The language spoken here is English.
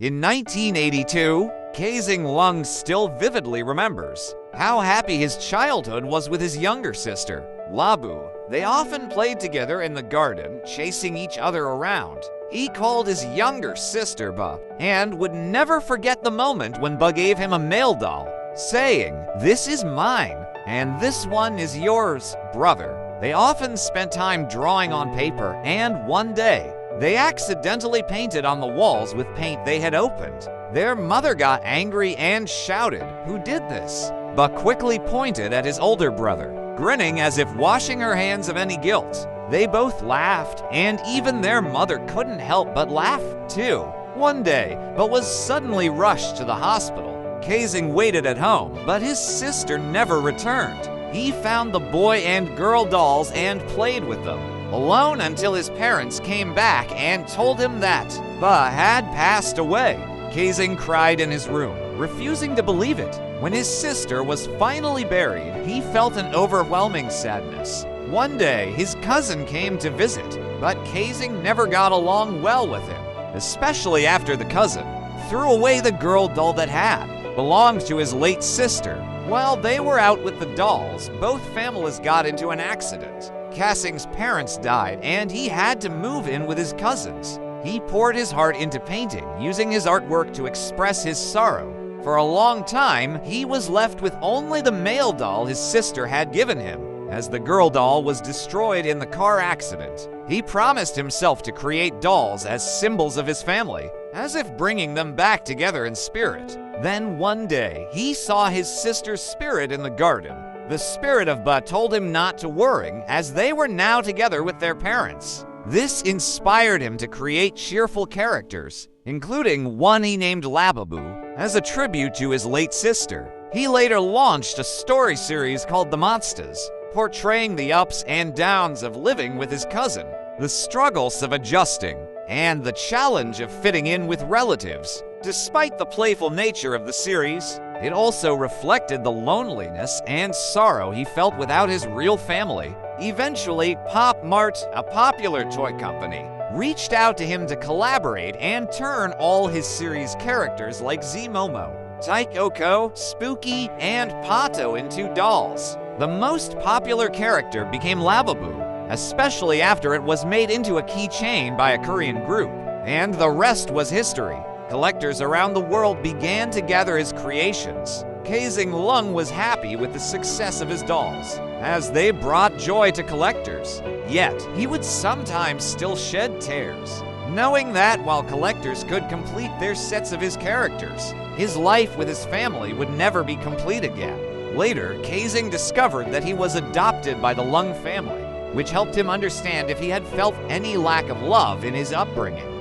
In 1982, Kasing Lung still vividly remembers how happy his childhood was with his younger sister, Labu. They often played together in the garden, chasing each other around. He called his younger sister Ba, and would never forget the moment when Ba gave him a male doll, saying, "This is mine, and this one is yours, brother." They often spent time drawing on paper, and one day, they accidentally painted on the walls with paint they had opened. Their mother got angry and shouted, "Who did this?" Ba quickly pointed at his older brother, grinning as if washing her hands of any guilt. They both laughed, and even their mother couldn't help but laugh, too. One day, Ba was suddenly rushed to the hospital. Kasing waited at home, but his sister never returned. He found the boy and girl dolls and played with them, alone until his parents came back and told him that Ba had passed away. Kasing cried in his room, refusing to believe it. When his sister was finally buried, he felt an overwhelming sadness. One day, his cousin came to visit, but Kasing never got along well with him, especially after the cousin threw away the girl doll that had belonged to his late sister. While they were out with the dolls, both families got into an accident. Kasing's parents died, and he had to move in with his cousins. He poured his heart into painting, using his artwork to express his sorrow. For a long time, he was left with only the male doll his sister had given him, as the girl doll was destroyed in the car accident. He promised himself to create dolls as symbols of his family, as if bringing them back together in spirit. Then one day, he saw his sister's spirit in the garden. The spirit of Ba told him not to worry, as they were now together with their parents. This inspired him to create cheerful characters, including one he named Labubu, as a tribute to his late sister. He later launched a story series called The Monsters, portraying the ups and downs of living with his cousin, the struggles of adjusting, and the challenge of fitting in with relatives. Despite the playful nature of the series, it also reflected the loneliness and sorrow he felt without his real family. Eventually, Pop Mart, a popular toy company, reached out to him to collaborate and turn all his series characters like Z-Momo, Taikoko, Spooky, and Pato into dolls. The most popular character became Labubu, especially after it was made into a keychain by a Korean group, and the rest was history. Collectors around the world began to gather his creations. Kasing Lung was happy with the success of his dolls, as they brought joy to collectors. Yet, he would sometimes still shed tears, knowing that while collectors could complete their sets of his characters, his life with his family would never be complete again. Later, Kasing discovered that he was adopted by the Lung family, which helped him understand if he had felt any lack of love in his upbringing.